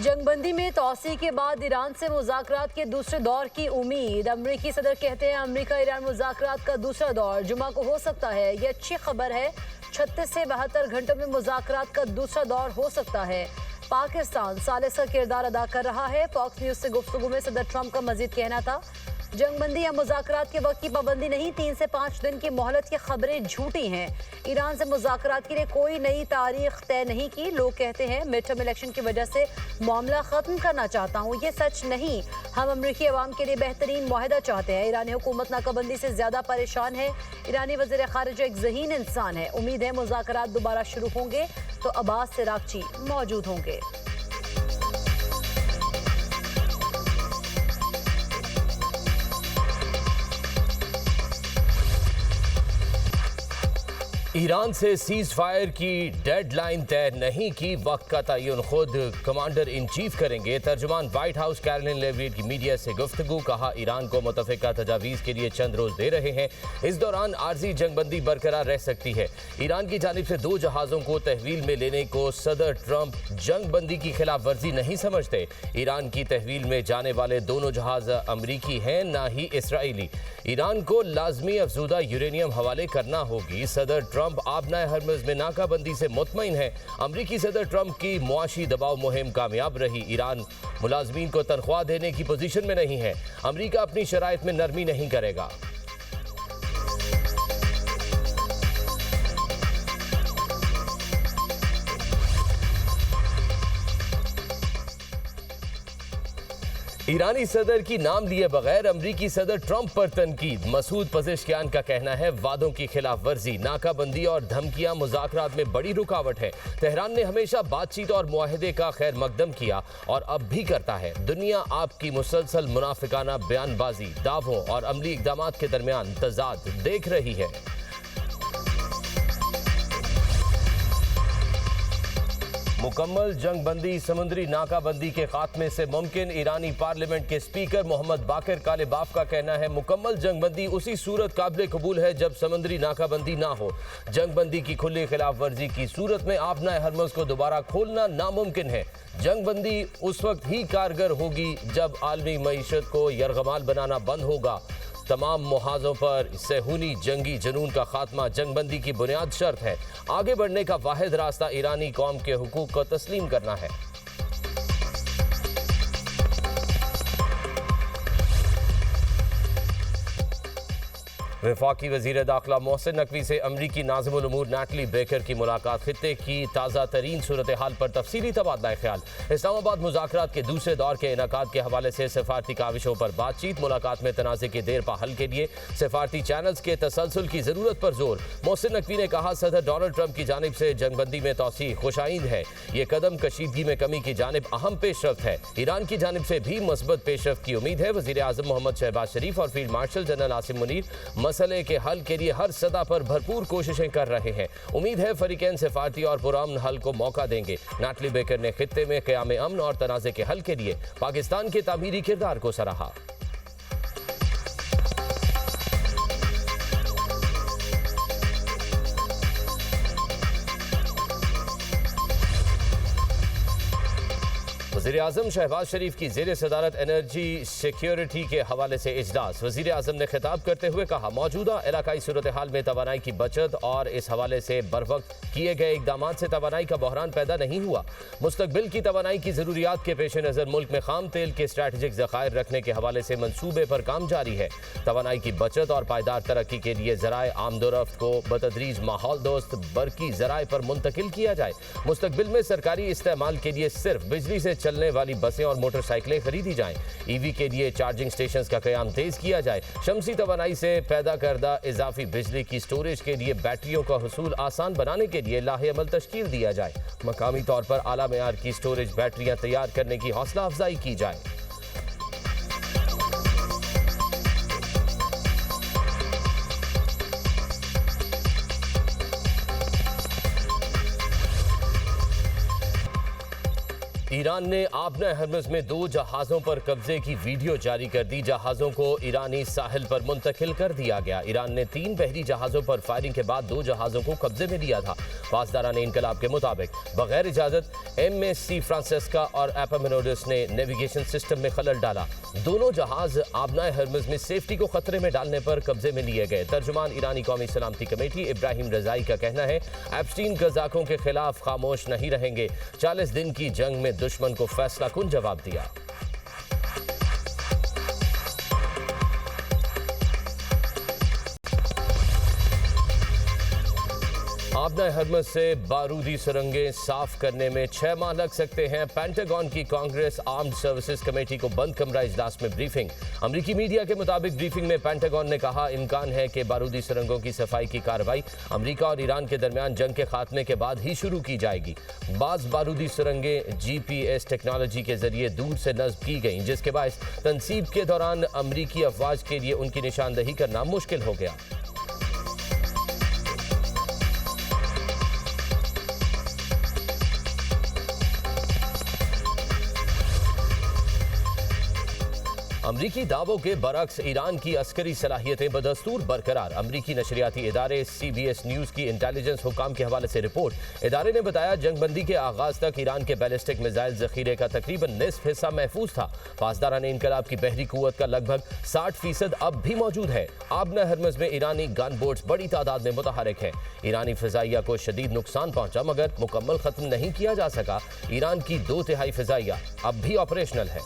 जंगबंदी में तोसी के बाद ईरान से मुज़ाकरात के दूसरे दौर की उम्मीद। अमरीकी सदर कहते हैं अमरीका ईरान मुज़ाकरात का दूसरा दौर जुमा को हो सकता है। ये अच्छी खबर है। 36 से 72 घंटों में मुज़ाकरात का दूसरा दौर हो सकता है। पाकिस्तान सालिस का किरदार अदा कर रहा है। फॉक्स न्यूज़ से गुफ्तगू में सदर ट्रंप का मजीद कहना था, जंगबंदी या मुज़ाकरात के वक्त की पाबंदी नहीं, 3 से 5 दिन की मोहलत की खबरें झूठी हैं। ईरान से मुज़ाकरात के लिए कोई नई तारीख तय नहीं की। लोग कहते हैं मिड टर्म इलेक्शन की वजह से मामला ख़त्म करना चाहता हूँ, ये सच नहीं। हम अमरीकी अवाम के लिए बेहतरीन मुआहदा चाहते हैं। ईरानी हुकूमत नाकाबंदी से ज़्यादा परेशान है। ईरानी वज़ीर ख़ारिजा एक ज़हीन इंसान है। उम्मीद है मुज़ाकरात दोबारा शुरू होंगे तो अब्बास सिरागची मौजूद होंगे। ईरान से सीज फायर की डेडलाइन तय नहीं की, वक्त का तयन खुद कमांडर इन चीफ करेंगे। तर्जुमान व्हाइट हाउस कैरोलिन लेविट की मीडिया से गुफ्तगू, कहा ईरान को मुतफ़िका तजावीज़ के लिए चंद रोज दे रहे हैं, इस दौरान आर्जी जंगबंदी बरकरार रह सकती है। ईरान की जानिब से 2 जहाज़ों को तहवील में लेने को सदर ट्रंप जंगबंदी की खिलाफ वर्जी नहीं समझते। ईरान की तहवील में जाने वाले दोनों जहाज़ अमरीकी हैं, ना ही इसराइली। ईरान को लाजमी अफजूदा यूरेनियम हवाले करना होगी। सदर ट्रंप आबनाए हरमज़ में नाकाबंदी से मुतमईन है। अमरीकी सदर ट्रंप की मुआशी दबाव मुहिम कामयाब रही। ईरान मुलाजमीन को तनख्वाह देने की पोजीशन में नहीं है। अमरीका अपनी शराइत में नरमी नहीं करेगा। ईरानी सदर की नाम लिए बगैर अमरीकी सदर ट्रंप पर तनकीद। मसूद पज़ेश्कियान का कहना है वादों की खिलाफ वर्जी, नाकाबंदी और धमकियां मुज़ाकरात में बड़ी रुकावट है। तेहरान ने हमेशा बातचीत और मुआहदे का खैर मकदम किया और अब भी करता है। दुनिया आपकी मुसलसल मुनाफिकाना बयानबाजी, दावों और अमली इक़दामात के दरमियान तजाद देख रही है। मुकम्मल जंगबंदी समुद्री नाकाबंदी के खात्मे से मुमकिन। ईरानी पार्लियामेंट के स्पीकर मोहम्मद बाकिर कालिबाफ का कहना है मुकम्मल जंगबंदी उसी सूरत काबिल कबूल है जब समुद्री नाकाबंदी ना हो। जंगबंदी की खुली खिलाफ वर्जी की सूरत में आबनाए हरमज़ को दोबारा खोलना नामुमकिन है। जंगबंदी उस वक्त ही कारगर होगी जब आलमी मईशत को यरगमाल बनाना बंद होगा। तमाम मुहाज़ों पर सेहूनी जंगी जुनून का खात्मा जंगबंदी की बुनियाद शर्त है। आगे बढ़ने का वाहिद रास्ता ईरानी कौम के हुकूक को तस्लीम करना है। वफाकी वज़ीर दाखिला मोहसिन नकवी से अमरीकी नाज़िमुल उमूर नैटली बेकर की मुलाकात। खित्ते की ताज़ा तरीन सूरत हाल पर तफसीली तबादला ख्याल। इस्लामाबाद मुज़ाकरात के दूसरे दौर के इनेकाद के हवाले से सिफारती काविशों पर बातचीत। मुलाकात में तनाज़े के देर पा हल के लिए सिफारती चैनल्स के तसलसल की ज़रूरत पर जोर। मोहसिन नकवी ने कहा सदर डोनाल्ड ट्रंप की जानिब से जंगबंदी में तोसी खुशाइंद है। ये कदम कशीदगी में कमी की जानिब अहम पेशरफ्त है। ईरान की जानिब से भी मुस्बत पेशरफ्त की उम्मीद है। वज़ीर आज़म मोहम्मद शहबाज शरीफ और field marshal general Asim Munir मसले के हल के लिए हर सतह पर भरपूर कोशिशें कर रहे हैं। उम्मीद है फरीकैन सिफारती और पुरअमन हल को मौका देंगे। नैटली बेकर ने खित्ते में क़याम अमन और तनाज़े के हल के लिए पाकिस्तान के तामीरी किरदार को सराहा। वज़ीर आज़म शहबाज शरीफ की ज़ेर सदारत एनर्जी सिक्योरिटी के हवाले से इजलास। वज़ीर आज़म ने खिताब करते हुए कहा मौजूदा इलाकाई सूरत हाल में तवानाई की बचत और इस हवाले से बरवक्त किए गए इकदाम से तवानाई का बहरान पैदा नहीं हुआ। मुस्तकबिल की तवानाई की ज़रूरियात के पेश नज़र मुल्क में खाम तेल के स्ट्रैटेजिक ज़खायर रखने के हवाले से मनसूबे पर काम जारी है। तवानाई की बचत और पायदार तरक्की के लिए ज़राए आमदोरफ्त को बतदरीज माहौल दोस्त बरकी ज़राए पर मुंतकिल किया जाए। मुस्तकबिल में सरकारी इस्तेमाल के लिए सिर्फ बिजली से चलने वाली बसें और मोटरसाइकिलें खरीदी जाएं। ईवी के लिए चार्जिंग स्टेशंस का क़याम तेज किया जाए। शमसी तवानाई से पैदा करदा इजाफी बिजली की स्टोरेज के लिए बैटरियों का हुसूल आसान बनाने के लिए लाहे अमल तश्कील दिया जाए। मकामी तौर पर आला मेयार की स्टोरेज बैटरियां तैयार करने की हौसला अफजाई की जाए। ईरान ने आबना हर्मज में 2 जहाजों पर कब्जे की वीडियो जारी कर दी। जहाजों को ईरानी साहिल पर मुंतकिल कर दिया गया। ईरान ने 3 बहरी जहाजों पर फायरिंग के बाद 2 जहाजों को कब्जे में लिया था। पासदारान इनकलाब के मुताबिक बगैर इजाजत MSC फ्रांसेस्का और एपामिनोडस ने नेविगेशन सिस्टम में खलल डाला। दोनों जहाज आबना हर्मज में सेफ्टी को खतरे में डालने पर कब्जे में लिए गए। तर्जुमान ईरानी कौमी सलामती कमेटी इब्राहिम रजाई का कहना है, एप्स्टीन कज़ाकों के खिलाफ खामोश नहीं रहेंगे। 40 दिन की जंग में दुश्मन को फैसला कुन जवाब दिया। आबना हर्मज से बारूदी सुरंगें साफ करने में 6 माह लग सकते हैं। पेंटागन की कांग्रेस आर्म्ड सर्विसेज कमेटी को बंद कमरा इजलास में ब्रीफिंग। अमरीकी मीडिया के मुताबिक ब्रीफिंग में पेंटागन ने कहा, इम्कान है कि बारूदी सुरंगों की सफाई की कार्रवाई अमरीका और ईरान के दरमियान जंग के खात्मे के बाद ही शुरू की जाएगी। बाज बारूदी सुरंगें GPS टेक्नोलॉजी के जरिए दूर से नस्ब की गई, जिसके बायस तनसीब के दौरान अमरीकी अफवाज के लिए उनकी निशानदही करना मुश्किल हो गया। अमरीकी दावों के बरक्स ईरान की अस्करी सलाहियतें बदस्तूर बरकरार। अमरीकी नशरियाती इदारे CBS न्यूज़ की इंटेलिजेंस हुकाम के हवाले से रिपोर्ट। इदारे ने बताया, जंगबंदी के आगाज तक ईरान के बैलिस्टिक मिसाइल जखीरे का तकरीबन निस्फ हिस्सा महफूज था। पासदारान इनकलाब की बहरी कुव्वत का लगभग 60% अब भी मौजूद है। आबना हर्मज में ईरानी गन बोट्स बड़ी तादाद में मुतहरिक है। ईरानी फिजाइया को शदीद नुकसान पहुंचा, मगर मुकम्मल खत्म नहीं किया जा सका। ईरान की 2/3 फिजाइया अब भी ऑपरेशनल है।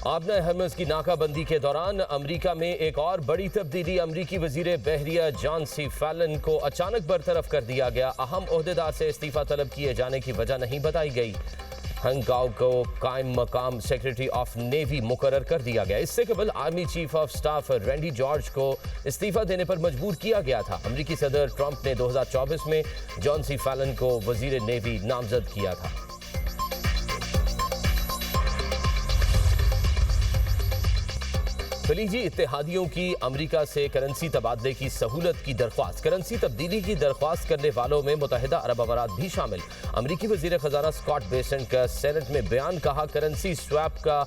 आबना हर्मज की नाकाबंदी के दौरान अमरीका में एक और बड़ी तब्दीली। अमरीकी वजीर बहरिया जॉन सी फैलन को अचानक बरतरफ कर दिया गया। अहम ओहदेदार से इस्तीफा तलब किए जाने की वजह नहीं बताई गई। हंगाओ को कायम मकाम सेक्रेटरी ऑफ नेवी मुकर्रर कर दिया गया। इससे कबल army chief of staff Randy George को इस्तीफा देने पर मजबूर किया गया था। अमरीकी सदर ट्रंप ने 2024 में जॉन सी फैलन को वजीर नेवी नामजद किया था। खलीजी इत्तेहादियों की अमरीका से करेंसी तबादले की सहूलत की दरख्वास्त। करेंसी तब्दीली की दरख्वास्त करने वालों में मुत्तहिदा अरब अमारात भी शामिल। अमरीकी वजीर खजाना स्कॉट बेसेंट का सेनेट में बयान। कहा, करेंसी स्वैप का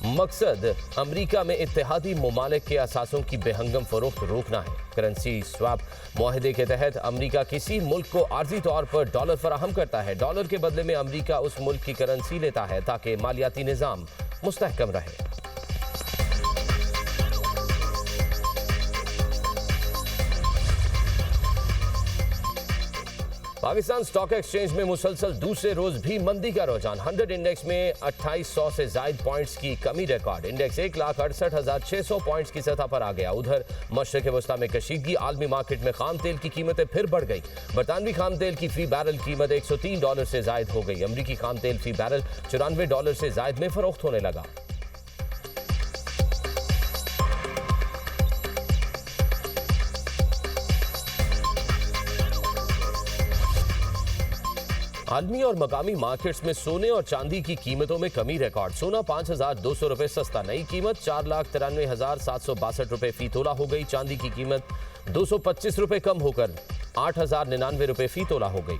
मकसद अमरीका में इत्तेहादी ममालिक के असासों की बेहंगम फरोख्त रोकना है। करेंसी स्वैप मुआहदे के तहत अमरीका किसी मुल्क को आर्जी तौर पर डॉलर फराहम करता है। डॉलर के बदले में अमरीका उस मुल्क की करेंसी लेता है ताकि मालियाती निज़ाम मुस्तहकम रहे। पाकिस्तान स्टॉक एक्सचेंज में मुसलसल दूसरे रोज भी मंदी का रुझान। 100 इंडेक्स में 2800 से जायद पॉइंट्स की कमी रिकॉर्ड। इंडेक्स 1,68,600 पॉइंट्स की सतह पर आ गया। उधर मशरक़ वस्ता में कशीदगी। आलमी मार्केट में खाम तेल की कीमतें फिर बढ़ गई। बरतानवी खाम तेल की फी बैरल कीमत $103 से जायद हो गई। अमरीकी खाम तेल फी बैरल $94 से जायद में फरोख्त होने लगा। आलमी और मकामी मार्केट्स में सोने और चांदी की कीमतों में कमी रिकॉर्ड। सोना 5,200 रुपए सस्ता। नई कीमत 4,93,762 रुपए फी तोला हो गई। चांदी की कीमत 225 रुपए कम होकर 8,099 रुपए फी तोला हो गई।